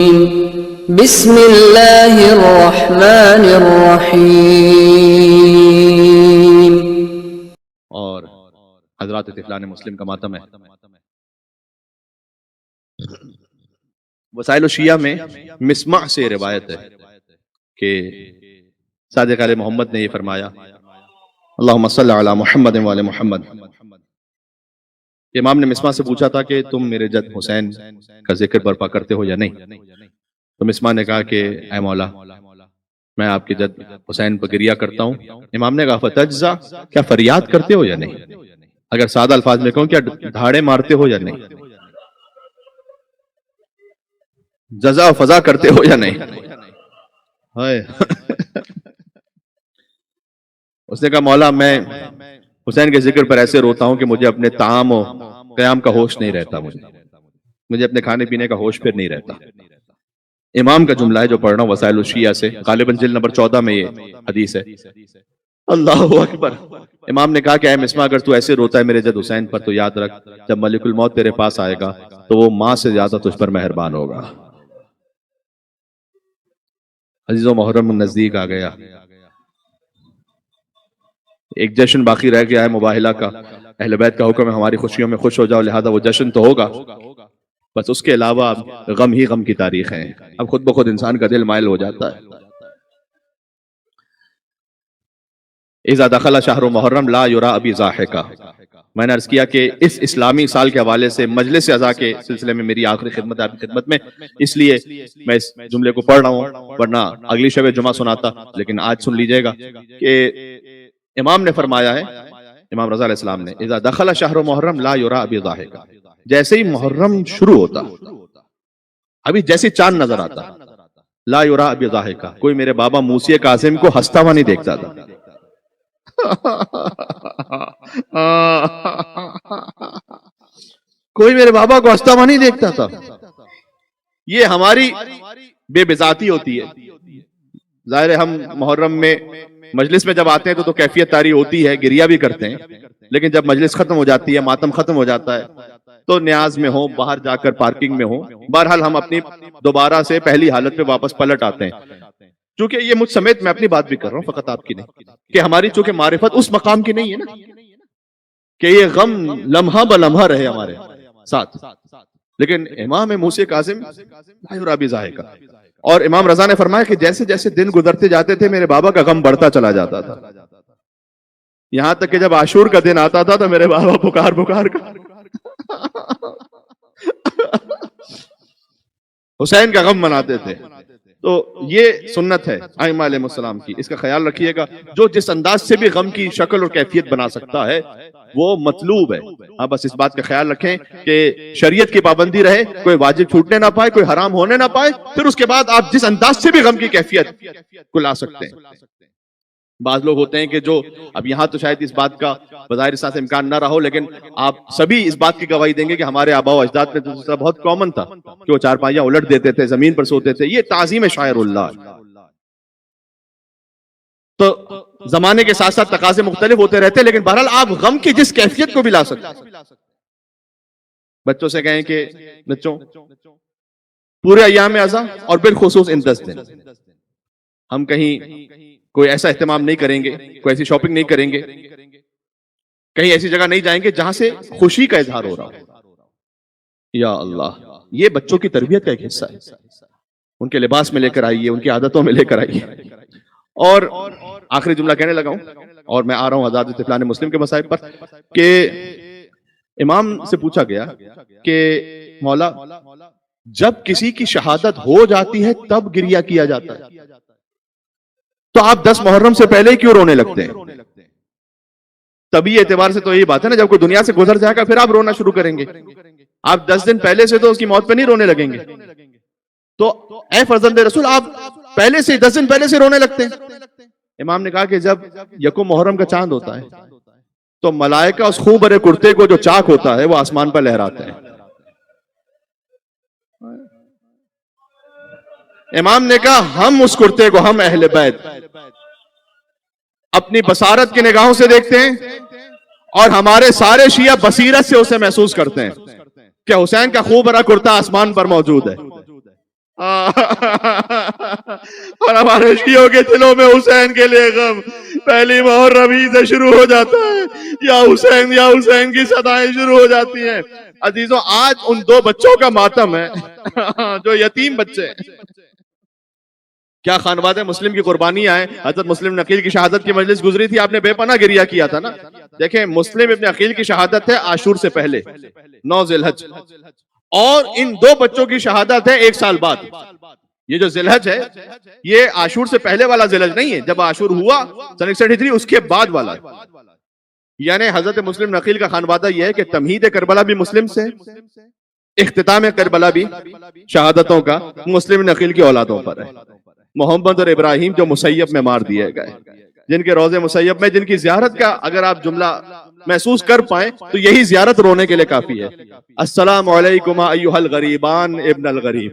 بسم اللہ الرحمن الرحیم۔ اور حضرات طفلان مسلم کا ماتم ہے۔ وسائل الشیعہ میں مسمع سے روایت ہے کہ صادق علیہ محمد نے یہ فرمایا، اللہم صلی علی محمد وعلی محمد۔ امام نے مسمع سے پوچھا تھا کہ تم میرے جد حسین کا ذکر برپا کرتے ہو یا نہیں؟ تو مسمع نے کہا کہ اے مولا، میں آپ کے جد حسین پر گریہ کرتا ہوں۔ امام نے کہا فتجزا، کیا فریاد کرتے ہو یا نہیں؟ اگر سادہ الفاظ میں کہوں، کیا دھاڑے مارتے ہو یا نہیں؟ جزا و فضا کرتے ہو یا نہیں؟ اس نے کہا مولا، میں حسین کے ذکر پر ایسے روتا ہوں کہ مجھے اپنے طعام و قیام کا ہوش نہیں رہتا، مجھے اپنے کھانے پینے کا ہوش پھر نہیں رہتا۔ امام کا جملہ ہے جو پڑھ رہا ہوں وسائل الشیعہ سے، غالباً جلد نمبر 14 میں یہ حدیث ہے۔ اللہ اکبر۔ امام نے کہا کہ اے مسمع، اگر تو ایسے روتا ہے میرے جد حسین پر تو یاد رکھ، جب ملک الموت تیرے پاس آئے گا تو وہ ماں سے زیادہ تجھ پر مہربان ہوگا۔ عزیز و محرم نزدیک آ گیا، ایک جشن باقی رہ گیا ہے مباہلہ کا۔ اہل بیت کا حکم ہے ہماری خوشیوں میں خوش ہو جاؤ، لہذا وہ جشن تو ہوگا، بس اس کے علاوہ غم ہی غم کی تاریخ ہے۔ اب خود بخود انسان کا دل مائل ہو جاتا ہے۔ اذا دخل شہر محرم لا یرا ابی ضاحکا۔ میں نے عرض کیا کہ اس اسلامی سال کے حوالے سے مجلس اعزا کے سلسلے میں میری آخری خدمت ہے آپ کی خدمت میں، اس لیے میں اس جملے کو پڑھ رہا ہوں، ورنہ اگلی شب جمعہ سناتا، لیکن آج سن لیجئے گا کہ امام نے فرمایا ہے، امام رضا علیہ السلام نے، اذا دخل شہر محرم لا یرا ابی ضاحکا، جیسے ہی محرم شروع ہوتا، ابھی جیسے چاند نظر آتا، لا یرا ابی ضاحکا، کوئی میرے بابا موسی کاظم کو ہنستا ہوا نہیں دیکھتا تھا۔ کوئی میرے بابا کو ہنستا ہوا نہیں دیکھتا تھا۔ یہ ہماری بے بذاتی ہوتی ہے۔ ظاہر ہے ہم محرم میں مجلس میں جب آتے ہیں تو کیفیت طاری ہوتی ہے، گریہ بھی کرتے ہیں، لیکن جب مجلس ختم ہو جاتی ہے، ماتم ختم ہو جاتا ہے، تو نیاز میں ہوں، باہر جا کر پارکنگ میں ہوں، بہرحال ہم اپنی دوبارہ سے پہلی حالت پہ واپس پلٹ آتے ہیں۔ چونکہ یہ مجھ سمیت میں اپنی بات بھی کر رہا ہوں، فقط آپ کی نہیں، کہ ہماری چونکہ معرفت اس مقام کی نہیں ہے نا کہ یہ غم لمحہ بلمحہ رہے ہمارے ساتھ، لیکن امام موسی کاظم لا یرا ابی ضاحکا۔ اور امام رضا نے فرمایا کہ جیسے جیسے دن گزرتے جاتے تھے میرے بابا کا غم بڑھتا چلا جاتا تھا، یہاں تک کہ جب عاشور کا دن آتا تھا تو میرے بابا پکار پکار کر حسین کا غم مناتے تھے۔ تو یہ سنت ہے ائمہ علیہ السلام کی، اس کا خیال رکھیے گا۔ جو جس انداز سے بھی غم کی شکل اور کیفیت بنا سکتا ہے وہ مطلوب ہے۔ ہاں بس اس بات کا خیال رکھیں کہ شریعت کی پابندی رہے، کوئی واجب چھوٹنے نہ پائے، کوئی حرام ہونے نہ پائے، پھر اس کے بعد آپ جس انداز سے بھی غم کی کیفیت کو لا سکتے ہیں۔ بعض لوگ ہوتے ہیں کہ جو اب یہاں تو شاید اس بات کا بظاہر سے امکان نہ رہا ہو، لیکن آپ سبھی اس بات کی گواہی دیں گے کہ ہمارے آباء و اجداد میں تو بہت کامن تھا کہ وہ چارپائیاں الٹ دیتے تھے، زمین پر سوتے تھے۔ یہ تعظیم شاعر اللہ۔ تو زمانے کے ساتھ ساتھ تقاضے مختلف ہوتے رہتے، لیکن بہرحال آپ غم کی جس کیفیت کو بھی لا سکتے ہیں۔ بچوں سے کہیں کہ بچوں پورے ایام اعزا اور بالخصوص ان 10 دن ہم کہیں کوئی ایسا اہتمام نہیں کریں گے، کوئی ایسی شاپنگ نہیں کریں گے، کہیں ایسی جگہ نہیں جائیں گے جہاں سے خوشی کا اظہار ہو رہا ہو۔ یا اللہ، یہ بچوں کی تربیت کا ایک حصہ ہے۔ ان کے لباس میں لے کر آئیے، ان کی عادتوں میں لے کر آئیے۔ اور آخری جملہ کہنے لگا ہوں، اور میں آ رہا ہوں حضرات طفلان مسلم کے مصائب پر، کہ امام سے پوچھا گیا کہ مولا، جب کسی کی شہادت ہو جاتی ہے تب گریہ کیا جاتا ہے، تو آپ 10 محرم سے پہلے کیوں رونے لگتے ہیں؟ طبی اعتبار سے تو یہی بات ہے نا، جب کوئی دنیا سے گزر جائے گا پھر آپ رونا شروع کریں گے، آپ 10 دن پہلے سے تو اس کی موت پہ نہیں رونے لگیں گے۔ تو اے فرزند رسول، آپ پہلے سے 10 دن پہلے سے رونے لگتے ہیں۔ امام نے کہا کہ جب یکم محرم کا چاند ہوتا ہے تو ملائکہ اس خوب برے کرتے کو جو چاک ہوتا ہے وہ آسمان پر لہراتے ہیں۔ امام نے کہا ہم اس کرتے کو، ہم اہل بیت اپنی بصارت کی نگاہوں سے دیکھتے ہیں، اور ہمارے سارے شیعہ بصیرت سے اسے محسوس کرتے ہیں کہ حسین کا خوب برا کرتا آسمان پر موجود ہے۔ اور ہمارے شیعوں کے دلوں میں حسین کے لیے غم پہلی مہر ربیع سے شروع ہو جاتا ہے، یا حسین کی صدائیں شروع ہو جاتی ہیں۔ عزیزوں، آج ان دو بچوں کا ماتم ہے جو یتیم بچے ہیں۔ کیا خانواد مسلم کی قربانیاں ہیں۔ حضرت مسلم ابن عقیل کی شہادت کی مجلس گزری تھی، آپ نے بے پناہ گریہ کیا تھا نا۔ دیکھیں، مسلم ابن عقیل کی شہادت ہے عاشور سے پہلے 9 ذی الحج، اور ان دو بچوں کی شہادت ہے 1 سال بعد۔ یہ جو ذی الحج ہے یہ عاشور سے پہلے والا ذی الحج نہیں ہے، جب عاشور ہوا سن 61 ہجری اس کے بعد والا ہے۔ یعنی حضرت مسلم نقیل کا خانوادہ یہ ہے کہ تمہید کربلا بھی مسلم سے، اختتام کربلا بھی شہادتوں کا مسلم نقیل کی اولادوں پر ہے۔ محمد اور ابراہیم جو مسیب میں مار دیے گئے، جن کے روضے مسیب میں، جن کی زیارت کا اگر آپ جملہ محسوس کر پائیں تو یہی زیارت رونے کے لیے کافی ہے۔ السلام علیکم ایھا الغریبان ابن الغریب۔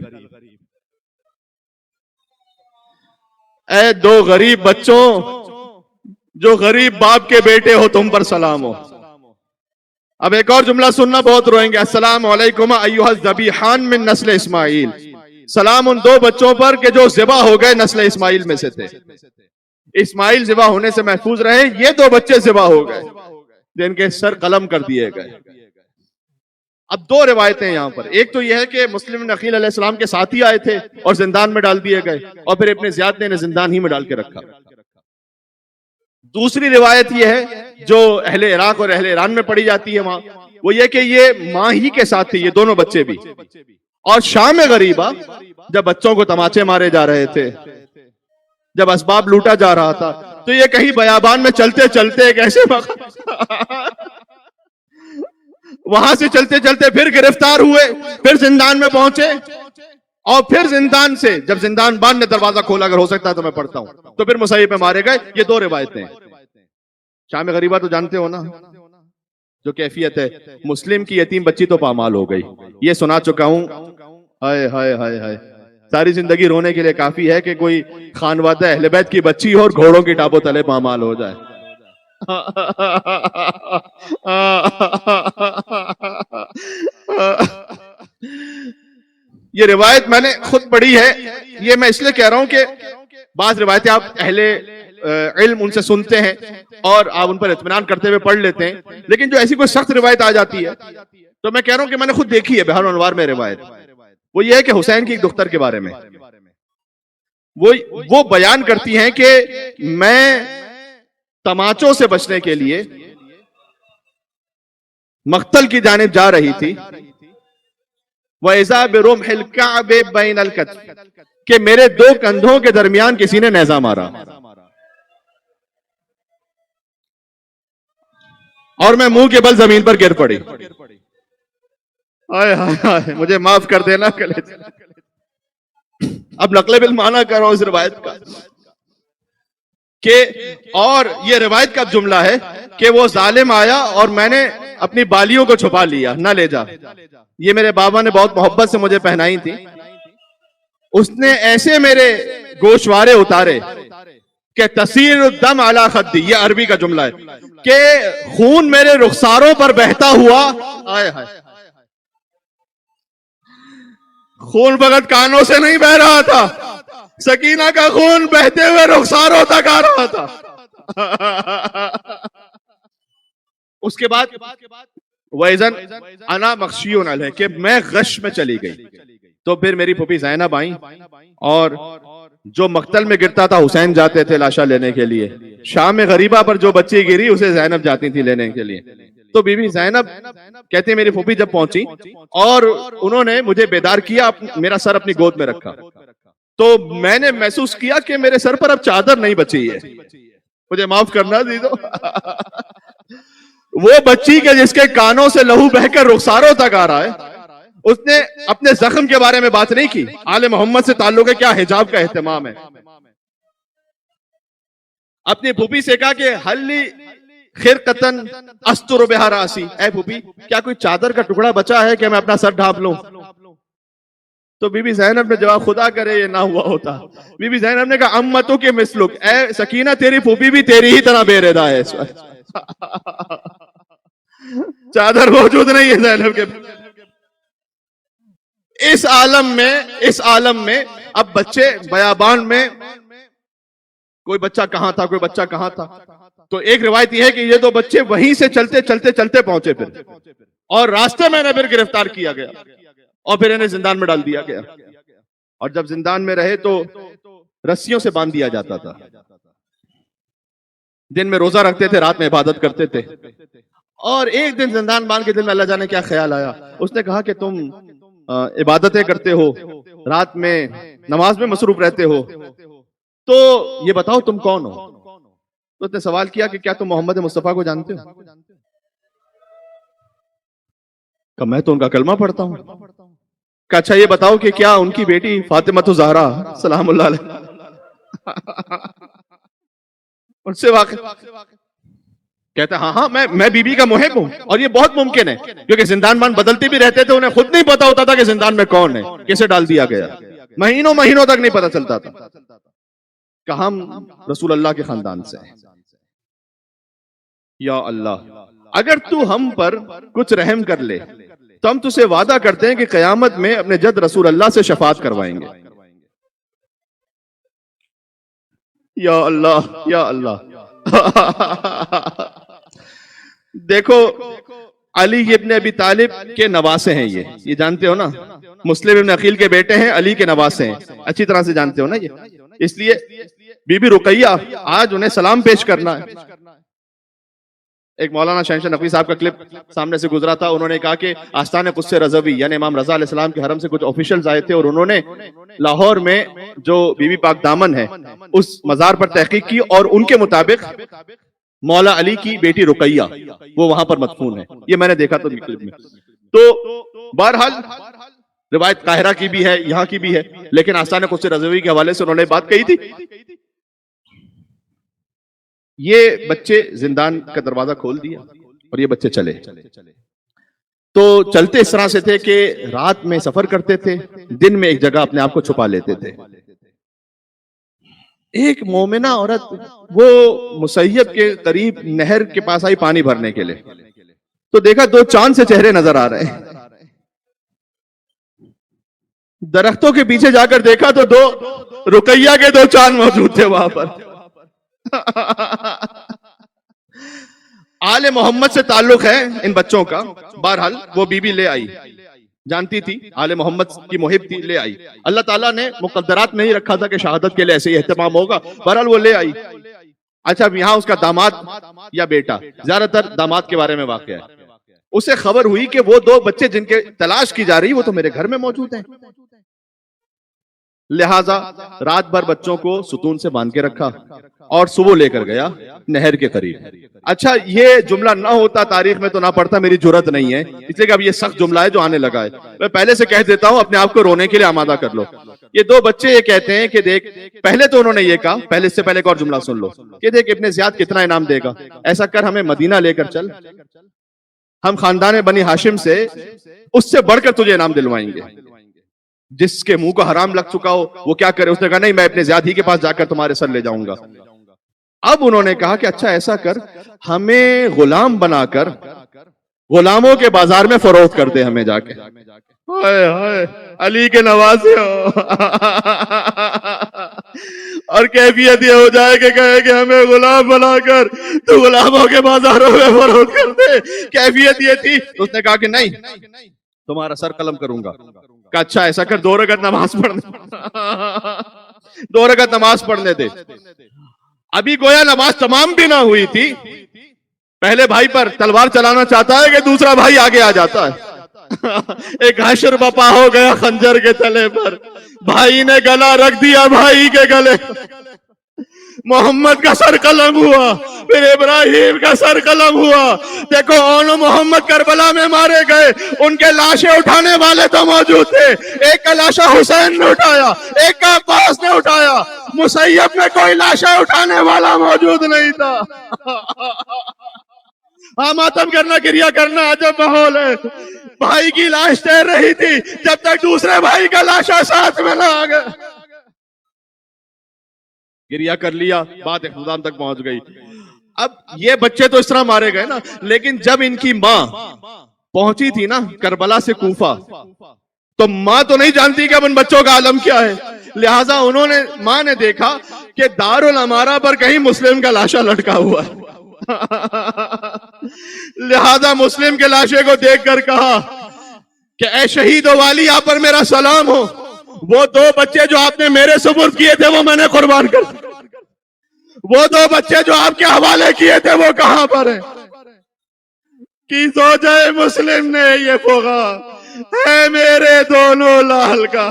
اے دو غریب بچوں جو غریب باپ کے بیٹے ہو، تم پر سلام ہو۔ اب ایک اور جملہ سننا، بہت روئیں گے۔ السلام علیکم ایھا الذبیحان من نسل اسماعیل۔ سلام ان دو بچوں پر کہ جو ذبح ہو گئے نسل اسماعیل میں سے تھے۔ اسماعیل ذبح ہونے سے محفوظ رہے، یہ دو بچے ذبح ہو گئے جن کے سر قلم کر دیے گئے۔ اب دو روایتیں یہاں پر، ایک تو یہ ہے کہ مسلم نقیل علیہ السلام کے ساتھی آئے تھے اور زندان میں ڈال دیے گئے، اور پھر ابن زیاد نے انہیں زندان ہی میں ڈال کے رکھا۔ دوسری روایت یہ ہے جو اہل عراق اور اہل ایران میں پڑھی جاتی ہے وہاں، وہ یہ کہ یہ ماں ہی کے ساتھ تھے، یہ دونوں بچے بھی۔ اور شام غریبہ جب بچوں کو تماچے مارے جا رہے تھے، جب اسباب لوٹا جا رہا تھا، تو یہ کہیں بیابان میں چلتے چلتے ایک ایسے وہاں سے چلتے چلتے پھر گرفتار ہوئے، پھر زندان میں پہنچے، اور پھر زندان سے جب زندان بان نے دروازہ کھولا، اگر ہو سکتا ہے تو میں پڑھتا ہوں، تو پھر مسیب پہ مارے گئے۔ یہ دو روایتیں ہیں۔ شام غریبہ تو جانتے ہو نا جو کیفیت ہے، مسلم کی یتیم بچی تو پامال ہو گئی، یہ سنا چکا ہوں۔ ہائے ہائے ہائے ہائے، ساری زندگی رونے کے لیے کافی ہے کہ کوئی خانوادہ اہل بیت کی بچی ہو اور گھوڑوں کی ٹاپوں تلے پامال ہو جائے۔ یہ روایت میں نے خود پڑھی ہے، یہ میں اس لیے کہہ رہا ہوں کہ بعض روایتیں آپ اہل علم ان سے سنتے ہیں اور آپ ان پر اطمینان کرتے ہوئے پڑھ لیتے ہیں، لیکن جو ایسی کوئی سخت روایت آ جاتی ہے تو میں کہہ رہا ہوں کہ میں نے خود دیکھی ہے بہار و انوار میں روایت، وہ یہ ہے کہ حسین کی ایک دختر کے بارے میں وہ بیان کرتی ہیں کہ میں تماچوں سے بچنے کے لیے مقتل کی جانب جا رہی تھی، وَإِذَا بِرُمْحِ الْكَعْبِ بَيْنَ الْكَتْفِ، کہ میرے دو کندھوں کے درمیان کسی نے نیزہ مارا اور میں منہ کے بل زمین پر گر پڑی۔ آئے ہائے، مجھے معاف کر دینا کلے۔ اب نقل بالمعنی کر رہا ہوں اس روایت کا کہ، اور یہ روایت کا جملہ ہے کہ وہ ظالم آیا اور میں نے اپنی بالیوں کو چھپا لیا، نہ لے جا۔ یہ میرے بابا نے بہت محبت سے مجھے پہنائی تھی، اس نے ایسے میرے گوشوارے اتارے کہ تسیر الدم علی خدی، یہ عربی کا جملہ ہے کہ خون میرے رخساروں پر بہتا ہوا۔ آئے ہائے، خون فقط کانوں سے نہیں بہ رہا تھا، سکینہ کا خون بہتے ہوئے رخساروں تک آ رہا تھا۔ اس کے بعد وَإِذَنْ أَنَا مَخْشِيٌ عَلَيْهِ، کہ میں غش میں چلی گئی، تو پھر میری پھوپھی زینب آئیں، اور جو مقتل میں گرتا تھا حسین جاتے تھے لاشا لینے کے لیے، شام غریبہ پر جو بچی گری اسے زینب جاتی تھی لینے کے لیے۔ تو بی بی زینب کہتے ہیں میری پھوپھی جب پہنچی اور انہوں نے مجھے بیدار کیا، میرا سر اپنی گود میں رکھا، تو میں نے محسوس کیا کہ میرے سر پر اب چادر نہیں بچی ہے، مجھے معاف کرنا دیدو۔ وہ بچی کے جس کے کانوں سے لہو بہ کر رخساروں تک آ رہا ہے، اس نے اپنے زخم کے بارے میں بات نہیں کی، آل محمد سے تعلق ہے، کیا حجاب کا اہتمام ہے۔ اپنی پھوپھی سے کہا کہ حلی خرقتن استر بہا راسی، اے پھوپھی کیا کوئی چادر کا ٹکڑا بچا ہے کہ میں اپنا سر ڈھانپ لوں؟ تو بی بی زینب نے جواب، خدا کرے یہ نہ ہوا ہوتا۔ بی بی زینب نے کہا امتو کے مثلک، اے سکینہ تیری پھوپھی بھی تیری ہی طرح بے ردا ہے۔ چادر موجود نہیں ہے زینب کے۔ اس عالم میں اب بچے بیابان میں کوئی بچہ کہاں تھا کوئی بچہ کہاں تھا. تو ایک روایت یہ ہے کہ یہ دو بچے وہیں سے چلتے چلتے چلتے پہنچے پھر, اور راستے میں انہیں پھر گرفتار کیا گیا اور پھر انہیں زندان میں ڈال دیا گیا. اور جب زندان میں رہے تو رسیوں سے باندھ دیا جاتا تھا. دن میں روزہ رکھتے تھے, رات میں عبادت کرتے تھے. اور ایک دن زندان باندھ کے دل میں اللہ جانے کیا خیال آیا, اس نے کہا کہ تم عبادتیں کرتے ہو, رات میں نماز میں مصروف رہتے ہو, تو یہ بتاؤ تم کون ہو. تو اس نے سوال کیا کہ کیا تم محمد مصطفیٰ کو جانتے ہو؟ کہ میں تو ان کا کلمہ پڑھتا ہوں. کہ اچھا یہ بتاؤ کہ کیا ان کی بیٹی فاطمہ زہرا سلام اللہ علیہ ان سے واقف؟ کہتے ہیں ہاں میں بی بی کا محب ہوں. اور یہ بہت ممکن ہے کیونکہ زندان بان بدلتے بھی رہتے تھے, انہیں خود نہیں پتا ہوتا تھا کہ زندان میں کون ہے, کیسے ڈال دیا گیا, مہینوں تک نہیں پتا چلتا تھا. کہ ہم رسول اللہ کے خاندان سے ہیں. یا اللہ, اگر تو ہم پر کچھ رحم کر لے تو ہم تجھے وعدہ کرتے ہیں کہ قیامت میں اپنے جد رسول اللہ سے شفاعت کروائیں گے. یا اللہ یا اللہ. دیکھو علی ابن ابی طالب کے نواسے ہیں یہ جانتے ہو نا, مسلم ابن عقیل کے بیٹے ہیں, علی کے نواسے ہیں, اچھی طرح سے جانتے ہو نا یہ. اس لیے بی بی رقیہ آج انہیں سلام پیش کرنا ہے. ایک مولانا شہنشاہ نقوی صاحب کا کلپ سامنے سے گزرا تھا, انہوں نے کہا کہ آستان قدس رضوی یعنی امام رضا علیہ السلام کے حرم سے کچھ آفیشلز آئے تھے, اور انہوں نے لاہور میں جو بی بی پاک دامن ہے اس مزار پر تحقیق کی, اور ان کے مطابق مولا علی کی بیٹی رقیہ وہ وہاں پر مدفون ہے. یہ میں نے دیکھا تو کلپ میں. تو بہرحال روایت قاہرہ کی بھی ہے, یہاں کی بھی ہے, لیکن آستان قدس رضوی کے حوالے سے انہوں نے بات کہی تھی. یہ بچے زندان کا دروازہ کھول دیا اور یہ بچے چلے. تو چلتے اس طرح سے تھے کہ رات میں سفر کرتے تھے, دن میں ایک جگہ اپنے آپ کو چھپا لیتے تھے. ایک مومنہ عورت وہ مسیب کے قریب نہر کے پاس آئی پانی بھرنے کے لیے, تو دیکھا دو چاند سے چہرے نظر آ رہے ہیں. درختوں کے پیچھے جا کر دیکھا تو دو رقیہ کے دو چاند موجود تھے وہاں پر. آل محمد سے تعلق ہے ان بچوں کا. بہرحال وہ بی بی لے آئی, جانتی تھی آل محمد کی محب تھی, لے آئی. اللہ تعالیٰ نے مقدرات میں ہی رکھا تھا کہ شہادت کے لیے ایسے ہی اہتمام ہوگا. بہرحال وہ لے آئی. اچھا یہاں اس کا داماد یا بیٹا, زیادہ تر داماد کے بارے میں واقعہ ہے, اسے خبر ہوئی کہ وہ دو بچے جن کے تلاش کی جا رہی وہ تو میرے گھر میں موجود ہیں. لہذا رات بھر بچوں کو ستون سے باندھ کے رکھا اور صبح لے کر گیا نہر کے قریب. اچھا یہ جملہ نہ ہوتا تاریخ میں تو نہ پڑھتا, میری جرت نہیں ہے, اس لیے کہ اب یہ سخت جملہ ہے جو آنے لگا ہے. میں پہلے سے کہہ دیتا ہوں, اپنے آپ کو رونے کے لیے آمادہ کر لو. یہ دو بچے یہ کہتے ہیں کہ دیکھ, پہلے تو انہوں نے یہ کہا, پہلے اس سے پہلے ایک اور جملہ سن لو کہ دیکھ ابن زیاد کتنا انعام دے گا, ایسا کر ہمیں مدینہ لے کر چل, ہم خاندان بنی ہاشم سے اس سے بڑھ کر تجھے انعام دلوائیں گے. جس کے منہ کو حرام لگ چکا ہو وہ کیا کرے, اس نے کہا نہیں میں ابن زیاد ہی کے پاس جا کر تمہارے سر لے جاؤں گا. اب انہوں نے کہا کہ اچھا ایسا کر, ہمیں غلام بنا کر غلاموں کے بازار میں فروخت کر دے ہمیں جا کے. ہائے ہائے علی کے نواسے ہو. اور کیفیت یہ ہو جائے کہ کہے کہ ہمیں غلام بنا کر تو غلاموں کے بازاروں میں فروخت کر دے. کیفیت یہ تھی. اس نے کہا کہ نہیں تمہارا سر قلم کروں گا. کہ اچھا ایسا کر 2 رکعت نماز پڑھنے 2 رکعت نماز پڑھنے دے. ابھی گویا نماز تمام بھی نہ ہوئی تھی, پہلے بھائی پر تلوار چلانا چاہتا ہے کہ دوسرا بھائی آگے آ جاتا ہے. ایک حشر بپا ہو گیا خنجر کے تلے پر, بھائی نے گلا رکھ دیا بھائی کے گلے. محمد کا سر قلم ہوا, پھر ابراہیم کا سر قلم ہوا. دیکھو اون محمد کربلا میں مارے گئے, ان کے لاشیں اٹھانے والے تو موجود تھے. ایک کا لاشا حسین نے اٹھایا, ایک کا عباس نے اٹھایا, مسیب میں کوئی لاشا اٹھانے والا موجود نہیں تھا. ہاں ماتم کرنا کریا کرنا عجب ماحول ہے. بھائی کی لاش تیر رہی تھی جب تک دوسرے بھائی کا لاشا ساتھ میں نہ آ گیا. گریا کر لیا, بات اختتام تک پہنچ گئی. اب یہ بچے تو اس طرح مارے گئے نا, لیکن جب ان کی ماں پہنچی تھی نا کربلا سے کوفہ, تو ماں تو نہیں جانتی کہ اب ان بچوں کا عالم کیا ہے، لہٰذا ماں نے دیکھا کہ دارالامارہ پر کہیں مسلم کا لاشا لٹکا ہوا ہے، لہذا مسلم کے لاشے کو دیکھ کر کہا کہ اے شہید و والی، آپ پر میرا سلام ہو، وہ 2 بچے جو آپ نے میرے سپرد کیے تھے وہ میں نے قربان کر دیے، وہ 2 بچے جو آپ کے حوالے کیے تھے وہ کہاں پر ہیں؟ کی زوجہ مسلم نے یہ پوغا ہے میرے دونوں لال کا،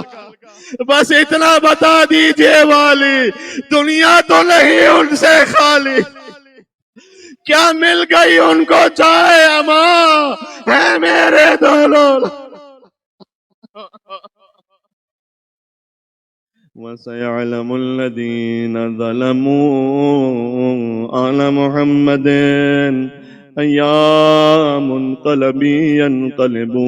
بس اتنا بتا دیجئے والی، دنیا تو نہیں ان سے خالی، کیا مل گئی ان کو چائے اماں ہے میرے دونوں وَسَيَعْلَمُ الَّذِينَ ظَلَمُوا آلَ مُحَمَّدٍ أَيَّا مُنْقَلَبٍ يَنْقَلِبُونَ